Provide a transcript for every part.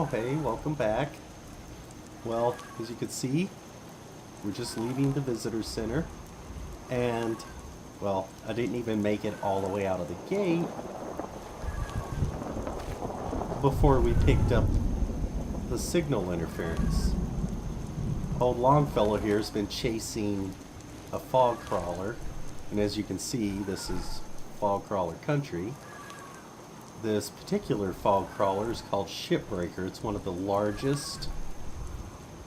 Oh, hey, welcome back. Well, as you can see, we're just leaving the visitor center. And, well, I didn't even make it all the way out of the gate before we picked up the signal interference. Old Longfellow here has been chasing a fog crawler. And as you can see, this is fog crawler country. This particular fog crawler is called Shipbreaker. It's one of the largest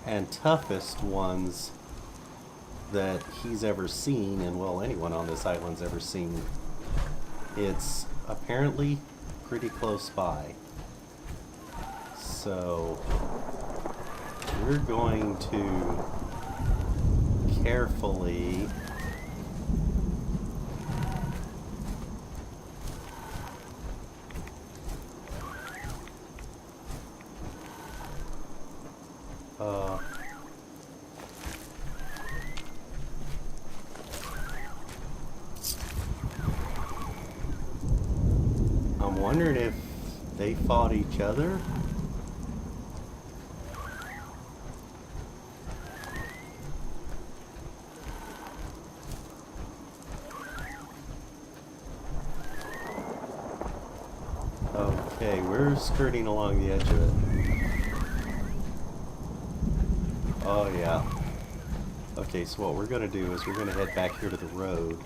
and toughest ones that he's ever seen, and well, anyone on this island's ever seen. It's apparently pretty close by. So we're going to carefully I'm wondering if they fought each other. Okay, we're skirting along the edge of it. Oh yeah. Okay, so what we're going to do is we're going to head back here to the road.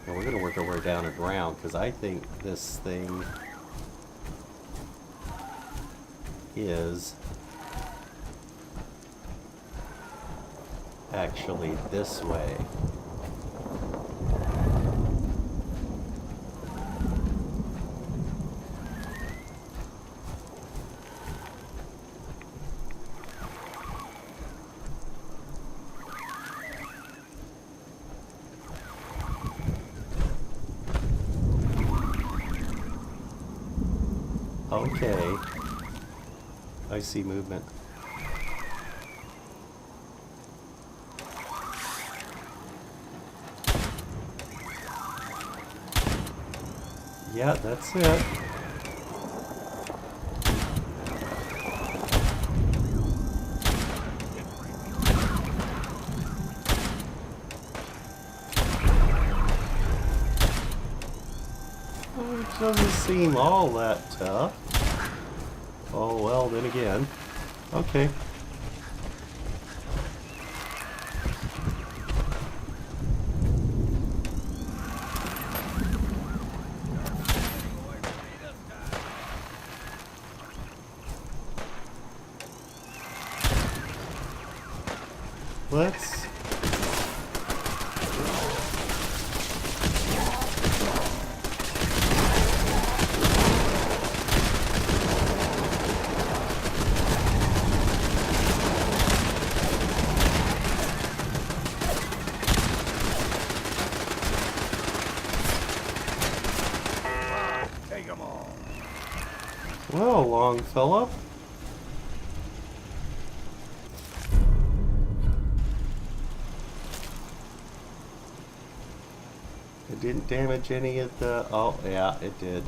And we're going to work our way down around, because I think this thing is actually this way. Okay. I see movement. Yeah, that's it. Oh, it doesn't seem all that tough. Oh, well, then again. Okay. Let's... Well, Longfellow. It didn't damage any of the... Oh, yeah, it did.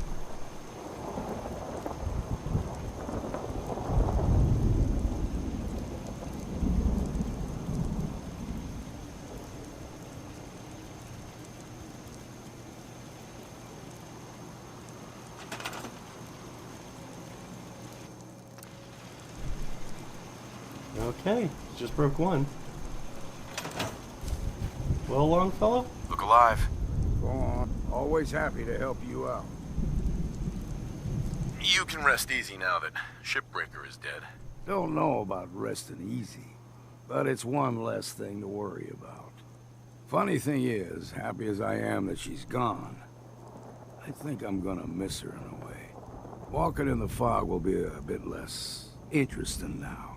Okay, just broke one. Well, Longfellow? Look alive. Go on. Always happy to help you out. You can rest easy now that Shipbreaker is dead. Don't know about resting easy, but it's one less thing to worry about. Funny thing is, happy as I am that she's gone, I think I'm gonna miss her in a way. Walking in the fog will be a bit less interesting now.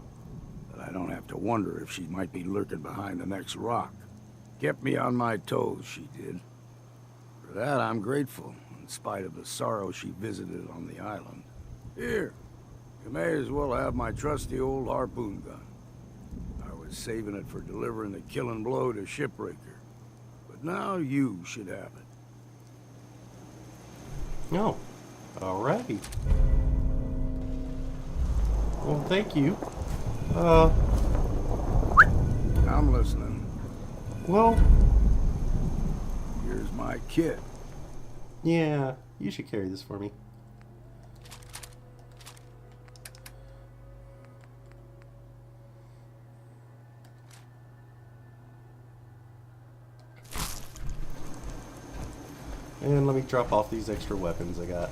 I don't have to wonder if she might be lurking behind the next rock. Kept me on my toes, she did. For that, I'm grateful, in spite of the sorrow she visited on the island. Here, you may as well have my trusty old harpoon gun. I was saving it for delivering the killing blow to Shipbreaker, but now you should have it. No. Alrighty. Well, thank you. Uh, I'm listening. well, Here's my kit. yeah, you should carry this for me. And let me drop off these extra weapons I got.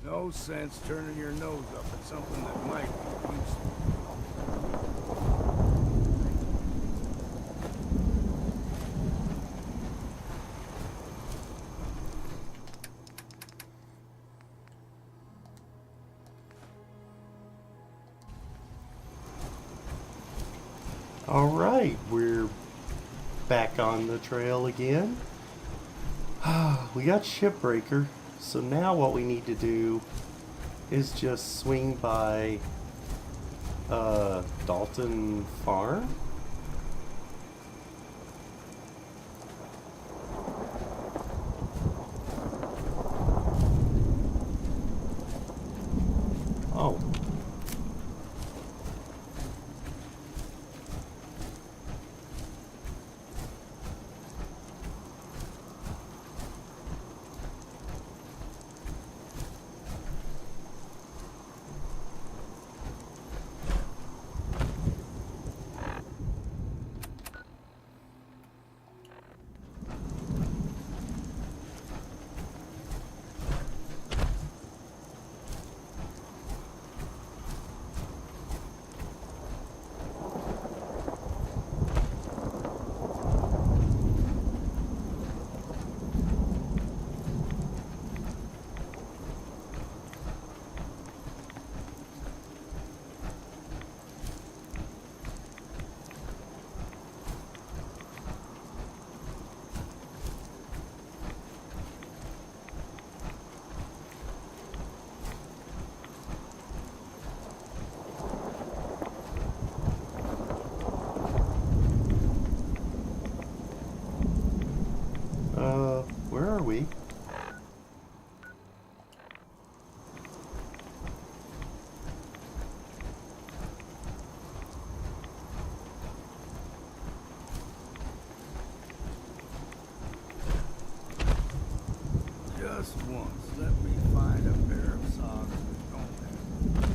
No sense turning your nose up at something that might be useful. Alright, we're back on the trail again. We got Shipbreaker, so now what we need to do is just swing by Dalton Farm. Oh. Where are we? Just once, let me find a pair of socks that don't have.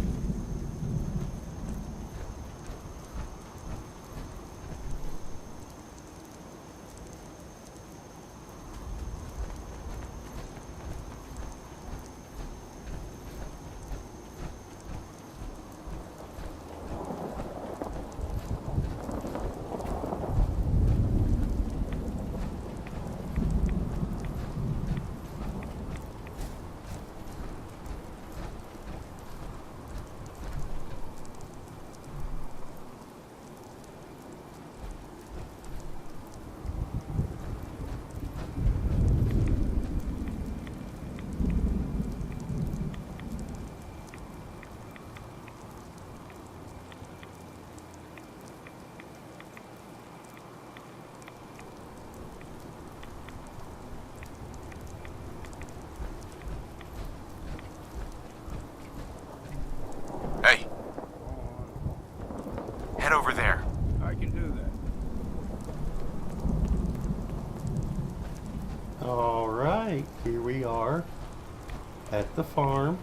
the farm.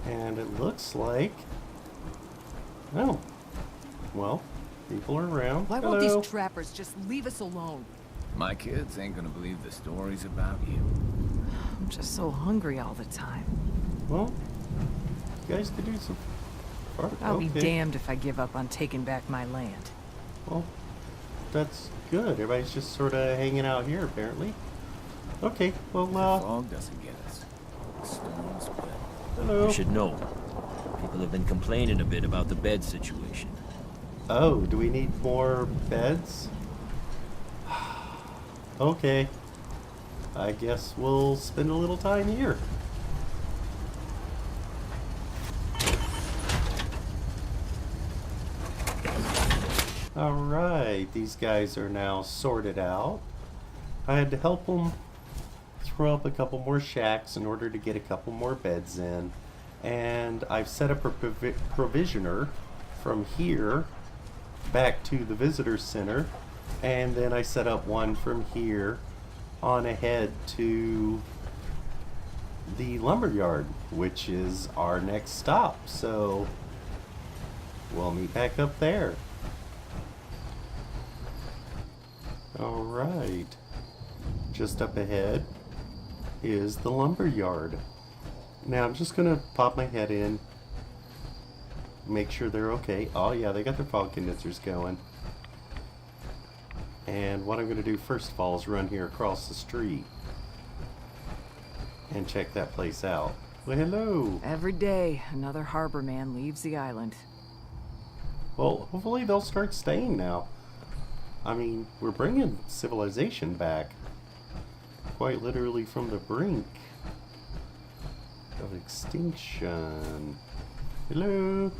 And it looks like... Oh. Well, people are around. Why Hello. won't these trappers just leave us alone? My kids ain't gonna believe the stories about you. I'm just so hungry all the time. Well, you guys could do some... I'll be damned if I give up on taking back my land. Well, that's good. Everybody's just sort of hanging out here, apparently. Okay, well, The fog doesn't get us. The storms will. hello. You should know. People have been complaining a bit about the bed situation. Oh, do we need more beds? Okay. I guess we'll spend a little time here. Alright, these guys are now sorted out. I had to help them throw up a couple more shacks in order to get a couple more beds in. And I've set up a provisioner from here back to the visitor center. And then I set up one from here on ahead to the lumberyard, which is our next stop. So we'll meet back up there. Alright, just up ahead is the lumberyard. Now I'm just gonna pop my head in, make sure they're okay. Oh yeah, they got their fog condensers going. And what I'm gonna do first of all is run here across the street and check that place out. Well, hello. Every day, another harbor man leaves the island. Well, hopefully they'll start staying now. I mean, we're bringing civilization back, quite literally from the brink of extinction. Hello.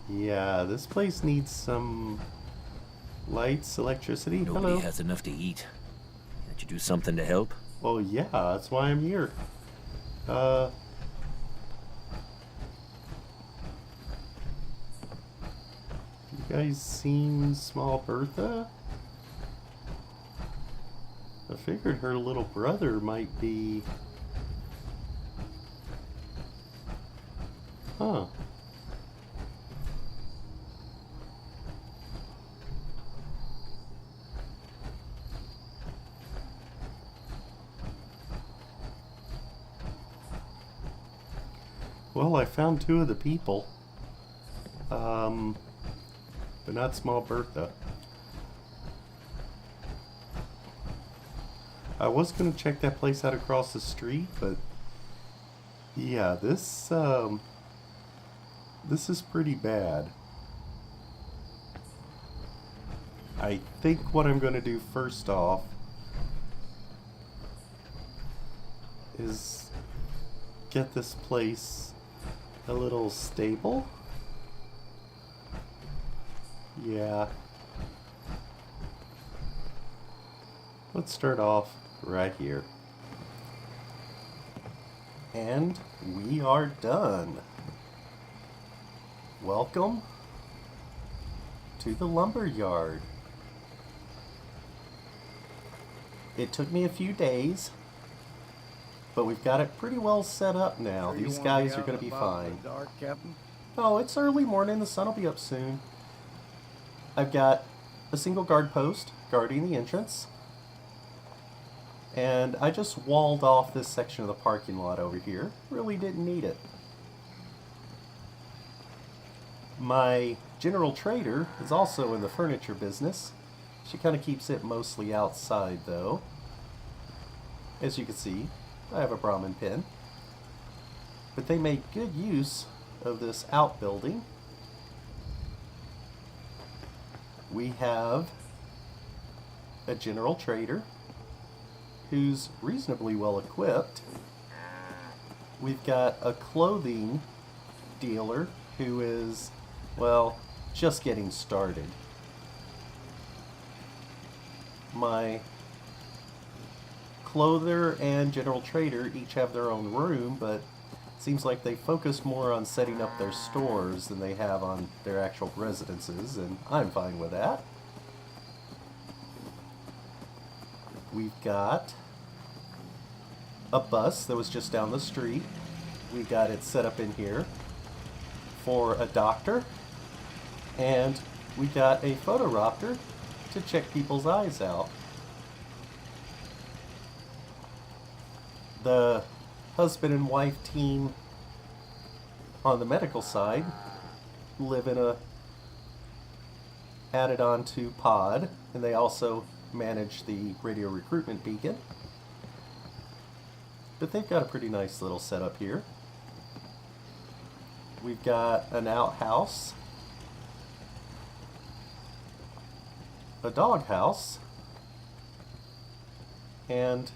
Yeah, this place needs some lights, electricity. Nobody Hello. has enough to eat. Can't you do something to help? Well, yeah, that's why I'm here. You guys seen Small Bertha? I figured her little brother might be... Huh. Well, I found two of the people. But not Small Bertha. I was gonna check that place out across the street, but yeah, this is pretty bad. I think what I'm gonna do first off is get this place a little stable. Yeah. Let's start off right here. And we are done. Welcome to the lumberyard. It took me a few days, but we've got it pretty well set up now. These guys are going to be fine. Dark, Captain? Oh, it's early morning. The sun will be up soon. I've got a single guard post guarding the entrance. And I just walled off this section of the parking lot over here. Really didn't need it. My general trader is also in the furniture business. She kind of keeps it mostly outside though. As you can see, I have a Brahmin pin. But they make good use of this outbuilding. We have a general trader who's reasonably well equipped. We've got a clothing dealer who is, well, just getting started. My clother and general trader each have their own room, but it seems like they focus more on setting up their stores than they have on their actual residences, and I'm fine with that. We've got a bus that was just down the street. We got it set up in here for a doctor. And we got a photoropter to check people's eyes out. The husband and wife team on the medical side live in a added on to pod, and they also manage the radio recruitment beacon. But they've got a pretty nice little setup here. We've got an outhouse, a doghouse, and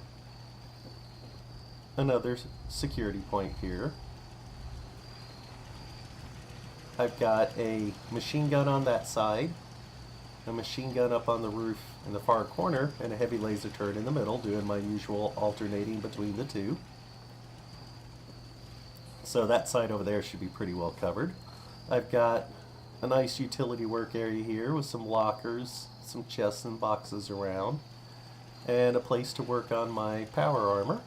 another security point here. I've got a machine gun on that side, a machine gun up on the roof in the far corner, and a heavy laser turret in the middle, doing my usual alternating between the two. So that side over there should be pretty well covered. I've got a nice utility work area here with some lockers, some chests and boxes around, and a place to work on my power armor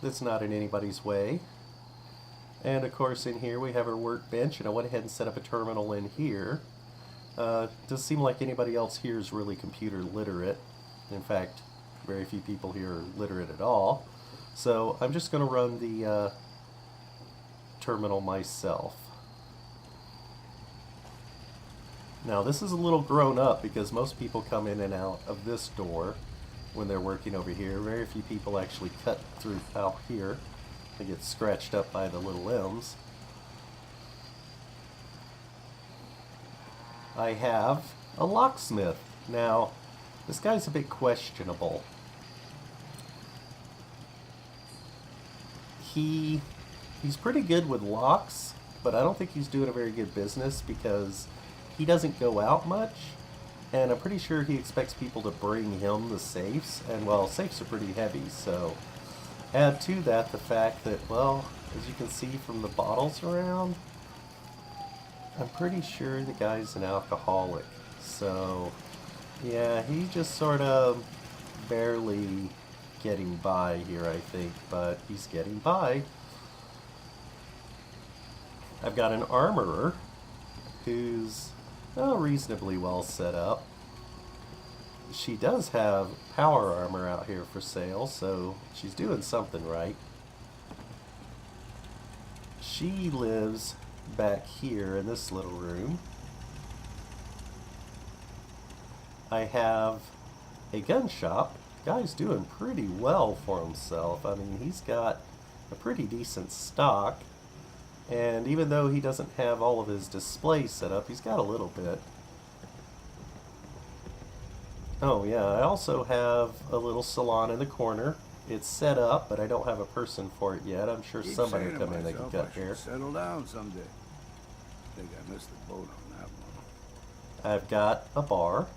that's not in anybody's way. And of course in here we have our workbench, and I went ahead and set up a terminal in here. Doesn't seem like anybody else here is really computer literate. In fact, very few people here are literate at all. So I'm just going to run the terminal myself. Now this is a little grown up because most people come in and out of this door when they're working over here. Very few people actually cut through out here. They get scratched up by the little limbs. I have a locksmith. Now, this guy's a bit questionable. He's pretty good with locks, but I don't think he's doing a very good business because he doesn't go out much, and I'm pretty sure he expects people to bring him the safes, and well, safes are pretty heavy, so add to that the fact that, well, as you can see from the bottles around, I'm pretty sure the guy's an alcoholic. So yeah, he's just sort of barely getting by here, I think, but he's getting by. I've got an armorer who's reasonably well set up. She does have power armor out here for sale, so she's doing something right. She lives back here in this little room. I have a gun shop. Guy's doing pretty well for himself. I mean, he's got a pretty decent stock, and even though he doesn't have all of his displays set up, he's got a little bit. Oh yeah, I also have a little salon in the corner. It's set up, but I don't have a person for it yet. I'm sure somebody will come in and can cut hair. Settle down someday. I think I missed the boat on that one. I've got a bar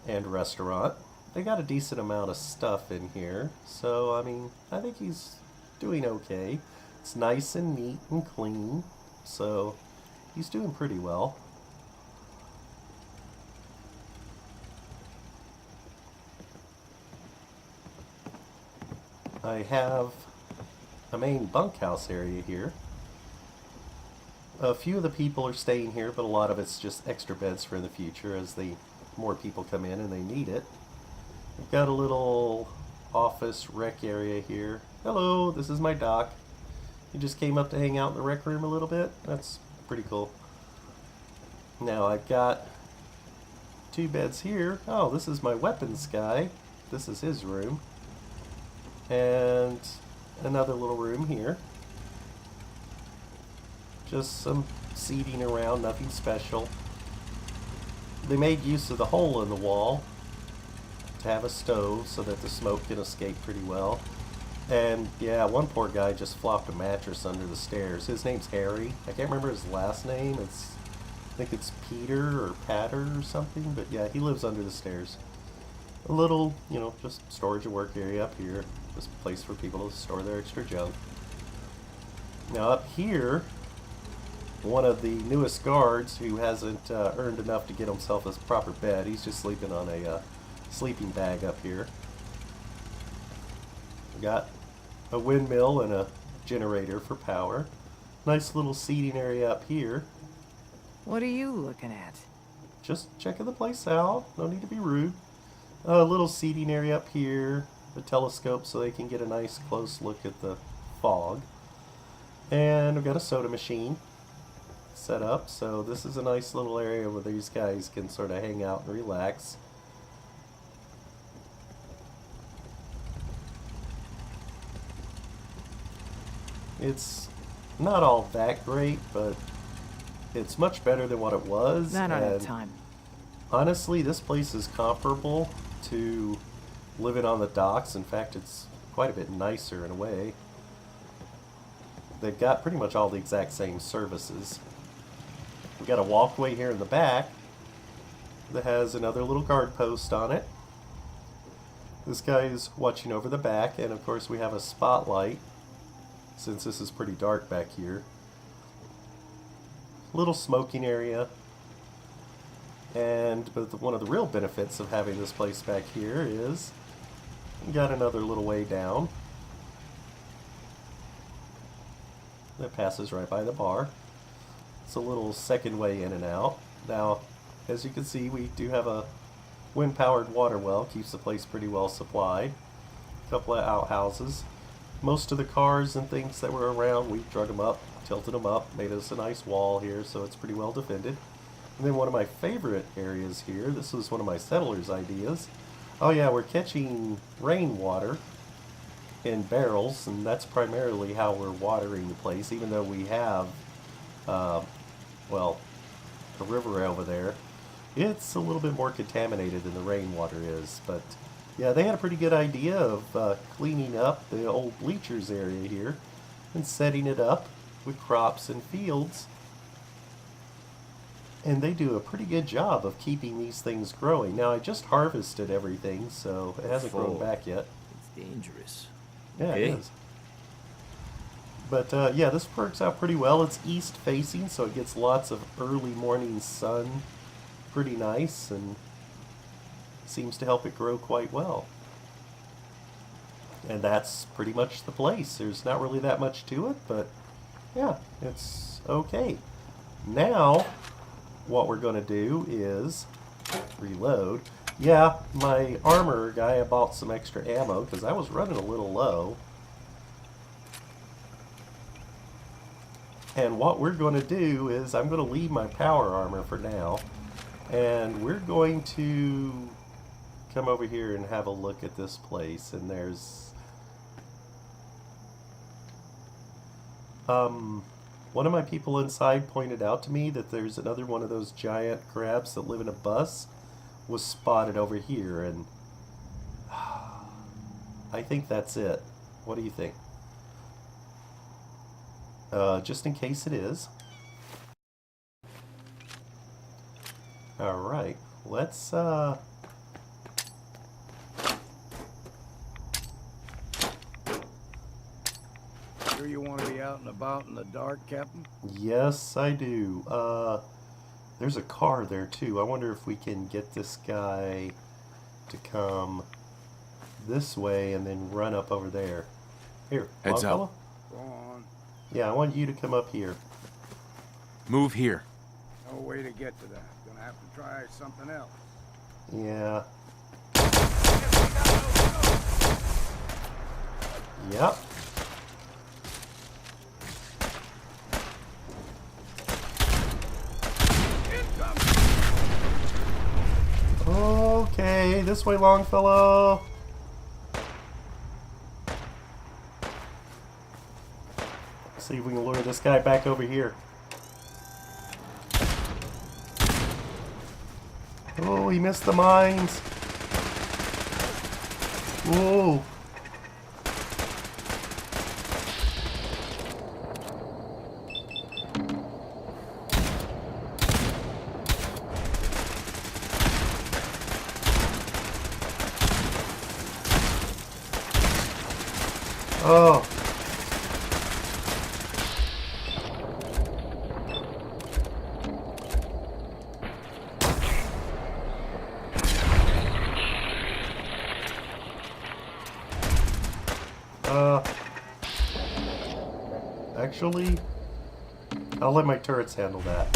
and restaurant. They got a decent amount of stuff in here, so I mean, I think he's doing okay. It's nice and neat and clean, so he's doing pretty well. I have a main bunkhouse area here. A few of the people are staying here, but a lot of it's just extra beds for in the future as more people come in and they need it. I've got a little office rec area here. Hello, this is my doc. He just came up to hang out in the rec room a little bit. That's pretty cool. Now I've got 2 beds here. Oh, this is my weapons guy. This is his room. And another little room here. Just some seating around, nothing special. They made use of the hole in the wall to have a stove so that the smoke can escape pretty well. And yeah, one poor guy just flopped a mattress under the stairs. His name's Harry. I can't remember his last name. I think it's Peter or Patter or something, but yeah, he lives under the stairs. A little, just storage and work area up here. Just a place for people to store their extra junk. Now up here, one of the newest guards who hasn't earned enough to get himself a proper bed, he's just sleeping on a sleeping bag up here. We got a windmill and a generator for power. Nice little seating area up here. What are you looking at? Just checking the place out. No need to be rude. A little seating area up here. A telescope so they can get a nice close look at the fog. And we've got a soda machine set up. So this is a nice little area where these guys can sort of hang out and relax. It's not all that great, but it's much better than what it was. Not enough time. Honestly, this place is comparable to living on the docks. In fact, it's quite a bit nicer in a way. They've got pretty much all the exact same services. We've got a walkway here in the back that has another little guard post on it. This guy is watching over the back, and of course we have a spotlight since this is pretty dark back here. Little smoking area. But one of the real benefits of having this place back here is you got another little way down that passes right by the bar. It's a little second way in and out. Now, as you can see, we do have a wind-powered water well. Keeps the place pretty well supplied. A couple of outhouses. Most of the cars and things that were around, we drug them up, tilted them up, made us a nice wall here, so it's pretty well defended. And then one of my favorite areas here, this was one of my settlers' ideas. Oh yeah, we're catching rainwater in barrels, and that's primarily how we're watering the place, even though we have, well, a river over there. It's a little bit more contaminated than the rainwater is, but yeah, they had a pretty good idea of cleaning up the old bleachers area here and setting it up with crops and fields. And they do a pretty good job of keeping these things growing. Now, I just harvested everything, so it hasn't grown back yet. It's dangerous. Yeah, Okay. it is. But yeah, this works out pretty well. It's east facing, so it gets lots of early morning sun. Pretty nice, and seems to help it grow quite well. And that's pretty much the place. There's not really that much to it, but yeah, it's okay. Now, what we're going to do is reload. Yeah, my armor guy, I bought some extra ammo because I was running a little low. And what we're going to do is I'm going to leave my power armor for now. And we're going to come over here and have a look at this place. And there's one of my people inside pointed out to me that there's another one of those giant crabs that live in a bus was spotted over here, and I think that's it. What do you think? Just in case it is. Alright, let's Sure you want to be out and about in the dark, Captain? Yes, I do. There's a car there too. I wonder if we can get this guy to come this way and then run up over there. Here, Heads up. Longfellow? Go on. Yeah, I want you to come up here. Move here. No way to get to that. Gonna have to try something else. Yeah. Yep. Okay, this way, Longfellow. See if we can lure this guy back over here. Oh, he missed the mines. Whoa. Oh. Actually, I'll let my turrets handle that.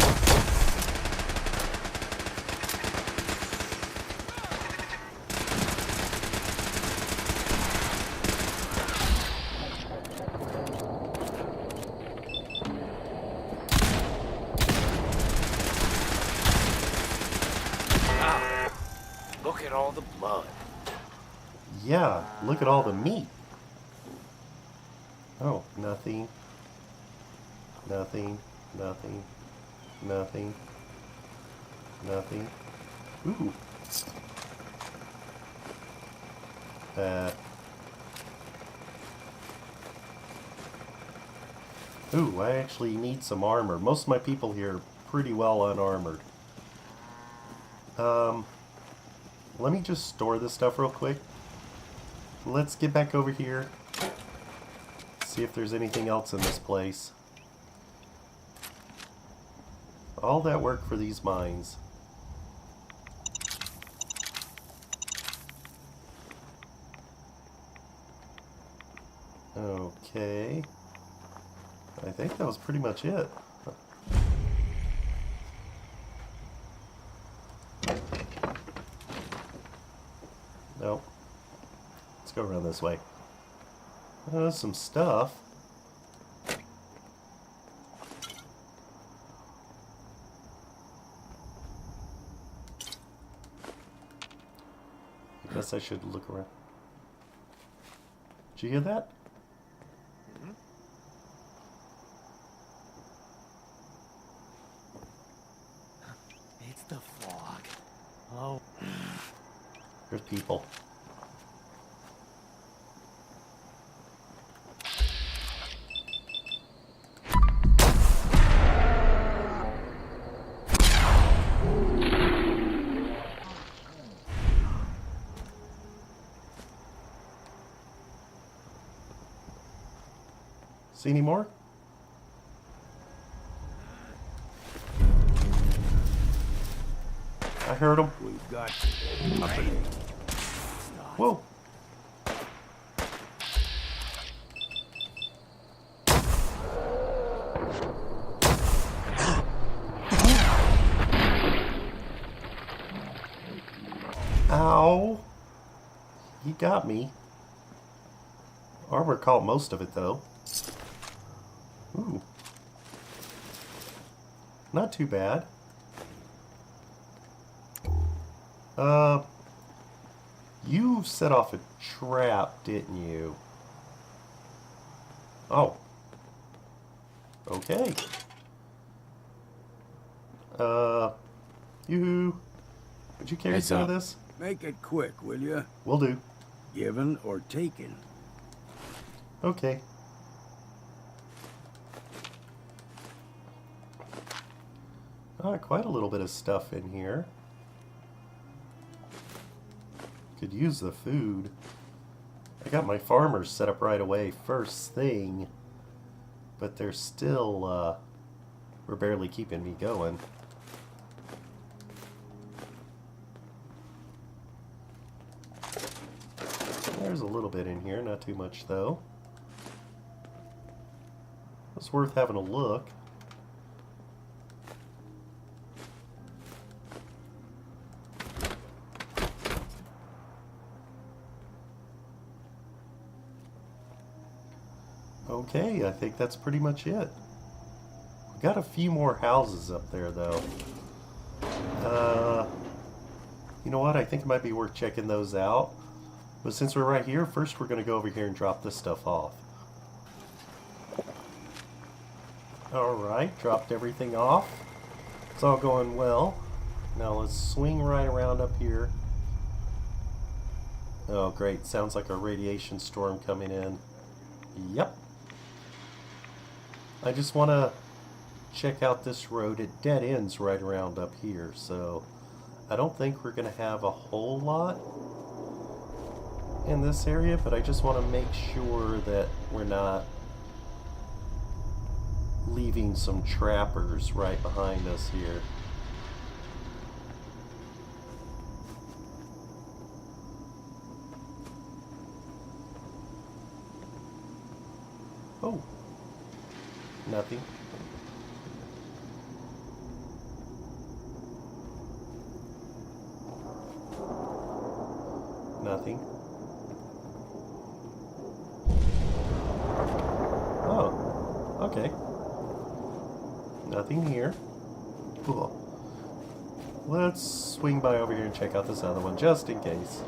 Look at all the blood. Yeah, look at all the meat. Oh, nothing. Nothing. Nothing. Nothing. Nothing. Ooh. Ooh, I actually need some armor. Most of my people here are pretty well unarmored. Let me just store this stuff real quick. Let's get back over here. See if there's anything else in this place. All that work for these mines. Okay. I think that was pretty much it. Nope. Let's go around this way. Some stuff. I guess I should look around. Did you hear that? It's the fog. Oh. There's people. See any more? I heard them. We've got company. Whoa. Ow. He got me. Armor caught most of it, though. Ooh. Not too bad. You set off a trap, didn't you? Oh. Okay. Yoo-hoo. Would you carry Heads some up. of this? Make it quick, will you? Will do. Given or taken? Okay. Quite a little bit of stuff in here. Could use the food. I got my farmers set up right away first thing, but they're still, we're barely keeping me going. There's a little bit in here, not too much though. It's worth having a look. Okay, I think that's pretty much it. We got a few more houses up there, though. You know what? I think it might be worth checking those out. But since we're right here, first we're going to go over here and drop this stuff off. Alright, dropped everything off. It's all going well. Now let's swing right around up here. Oh, great. Sounds like a radiation storm coming in. Yep. I just want to check out this road. It dead ends right around up here, so I don't think we're going to have a whole lot in this area, but I just want to make sure that we're not leaving some trappers right behind us here. Oh. Nothing. Nothing. Oh. Okay. Nothing here. Cool. Let's swing by over here and check out this other one, just in case.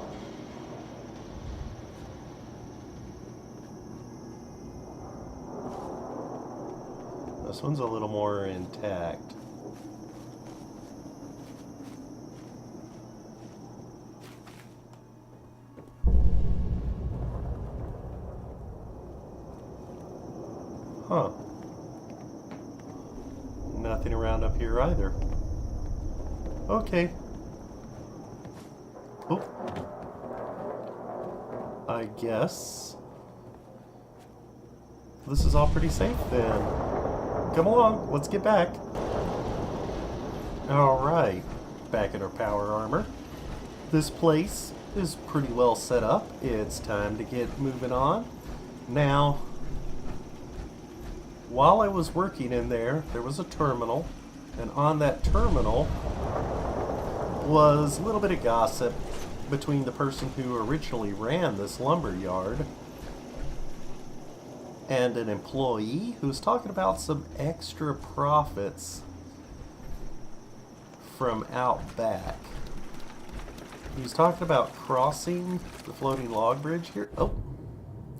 This one's a little more intact. Huh. Nothing around up here either. Okay. Oh. I guess this is all pretty safe then. Come along, let's get back. Alright, back in our power armor. This place is pretty well set up. It's time to get moving on. Now, while I was working in there, there was a terminal, and on that terminal was a little bit of gossip between the person who originally ran this lumber yard and an employee who was talking about some extra profits from out back. He was talking about crossing the floating log bridge here. Oh,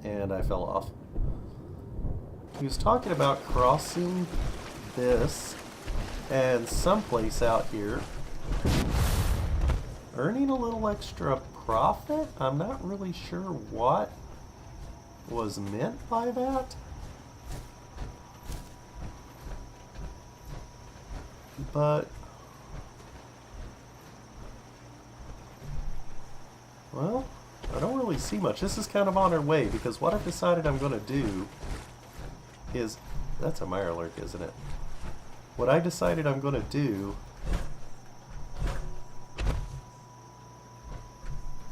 and I fell off. He was talking about crossing this and someplace out here earning a little extra profit. I'm not really sure what was meant by that. But, well, I don't really see much. This is kind of on our way because what I've decided I'm going to do is, that's a mirelurk, isn't it? What I decided I'm going to do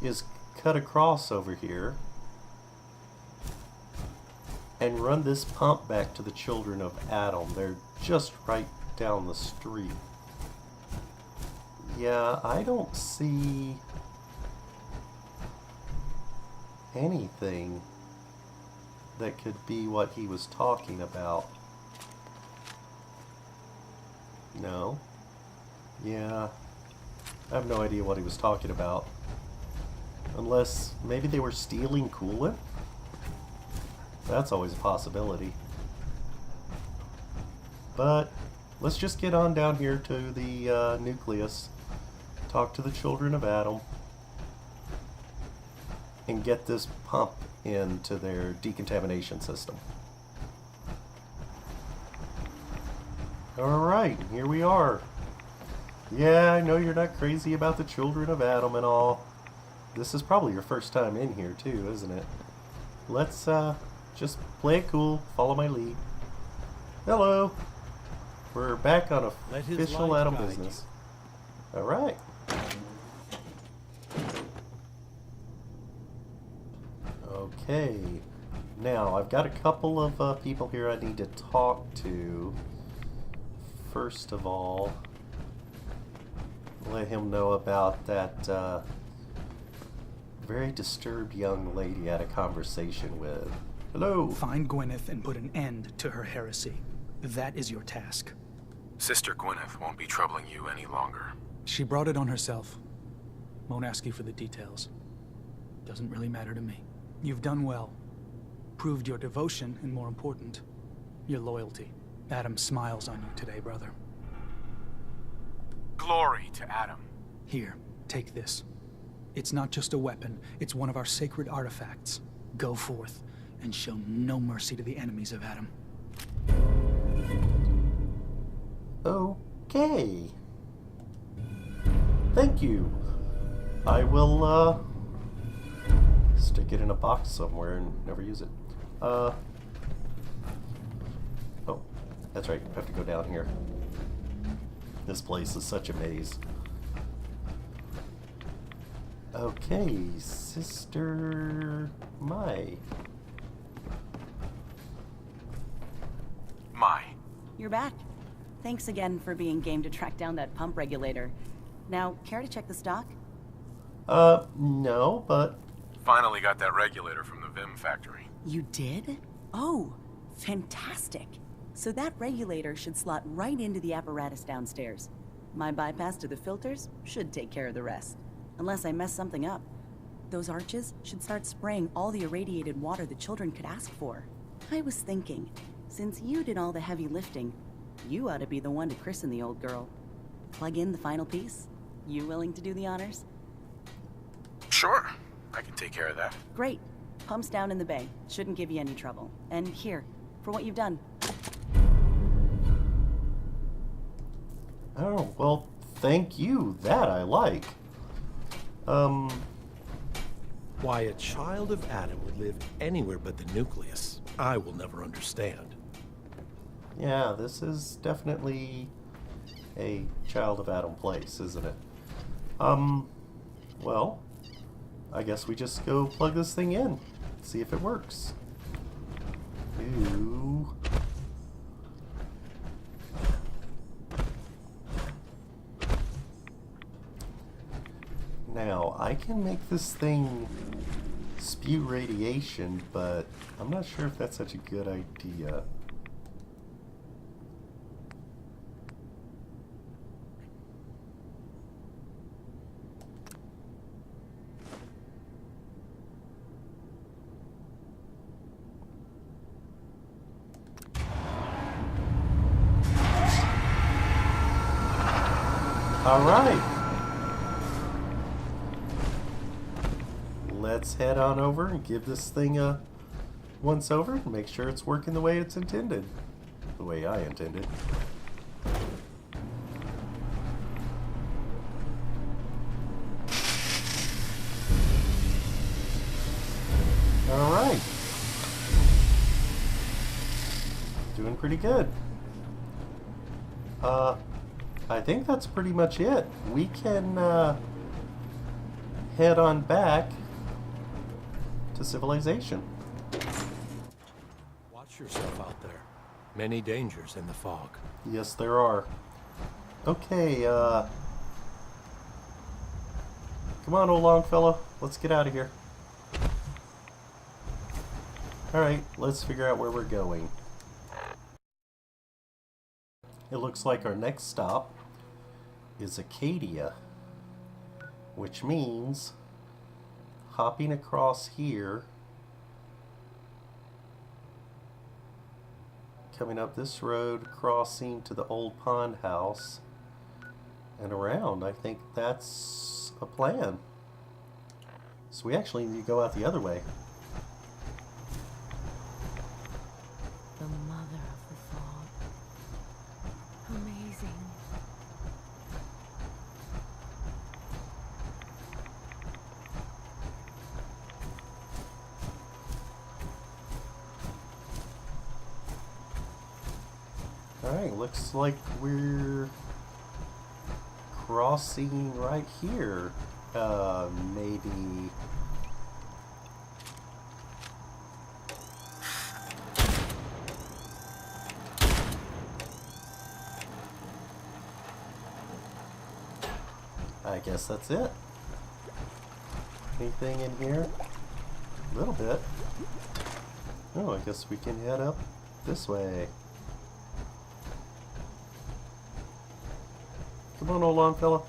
is cut across over here and run this pump back to the children of Adam. They're just right down the street. Yeah, I don't see anything that could be what he was talking about. No. Yeah. I have no idea what he was talking about. Unless maybe they were stealing coolant? That's always a possibility. But let's just get on down here to the nucleus, talk to the children of Adam, and get this pump into their decontamination system. Alright, here we are. Yeah, I know you're not crazy about the children of Adam and all. This is probably your first time in here too, isn't it? Let's just play it cool, follow my lead. Hello! We're back on official Adam business. Alright. Okay. Now, I've got a couple of people here I need to talk to. First of all, let him know about that very disturbed young lady I had a conversation with. Hello. Find Gwyneth and put an end to her heresy. That is your task. Sister Gwyneth won't be troubling you any longer. She brought it on herself. Won't ask you for the details. Doesn't really matter to me. You've done well. Proved your devotion, and more important, your loyalty. Adam smiles on you today, brother. Glory to Adam. Here, take this. It's not just a weapon, it's one of our sacred artifacts. Go forth and show no mercy to the enemies of Adam. Okay. Thank you. I will, stick it in a box somewhere and never use it. Oh, that's right. I have to go down here. This place is such a maze. Okay, Sister Mai. My. You're back. Thanks again for being game to track down that pump regulator. Now, care to check the stock? No, but... Finally got that regulator from the Vim factory. You did? Oh, fantastic. So that regulator should slot right into the apparatus downstairs. My bypass to the filters should take care of the rest. Unless I mess something up. Those arches should start spraying all the irradiated water the children could ask for. I was thinking, since you did all the heavy lifting, you ought to be the one to christen the old girl. Plug in the final piece? You willing to do the honors? Sure, I can take care of that. Great. Pumps down in the bay. Shouldn't give you any trouble. And here, for what you've done. Oh, well, thank you. That I like. Why a child of Adam would live anywhere but the nucleus, I will never understand. Yeah, this is definitely a child of Adam place, isn't it? Well, I guess we just go plug this thing in, see if it works. Ooh. Now, I can make this thing spew radiation, but I'm not sure if that's such a good idea. All right. Let's head on over and give this thing a once over and make sure it's working the way it's intended. The way I intended. Alright. Doing pretty good. I think that's pretty much it. We can head on back to civilization. Watch yourself out there. Many dangers in the fog. Yes, there are. Okay, come on, old Longfellow. Let's get out of here. Alright, let's figure out where we're going. It looks like our next stop is Acadia, which means hopping across here, coming up this road, crossing to the old pond house, and around. I think that's a plan. So we actually need to go out the other way. The mother of the fog. Amazing. Alright, looks like we're crossing right here. Maybe... I guess that's it. Anything in here? A little bit. Oh, I guess we can head up this way. Come on, old Longfellow.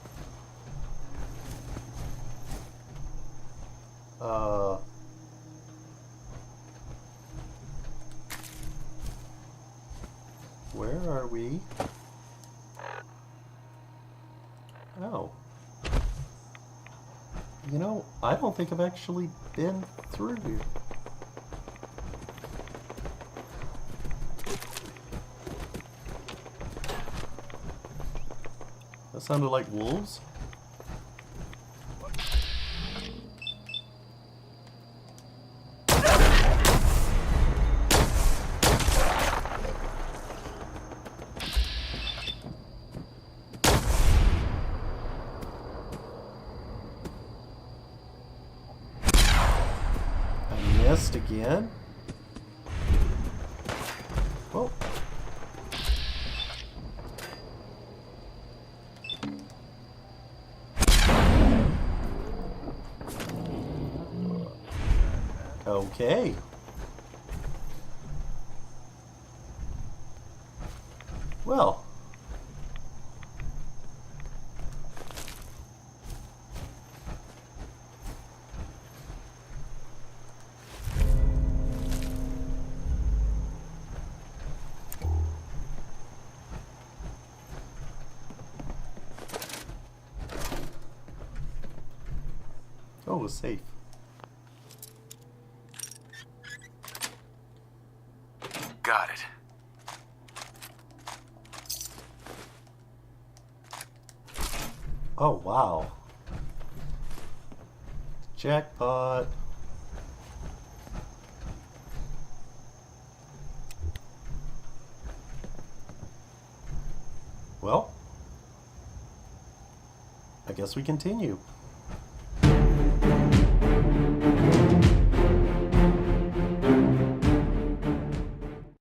Where are we? Oh. You know, I don't think I've actually been through here. That sounded like wolves. I missed again. Oh, Okay. Well. Oh, it was safe. Got it. Oh, wow. Jackpot. Well, I guess we continue.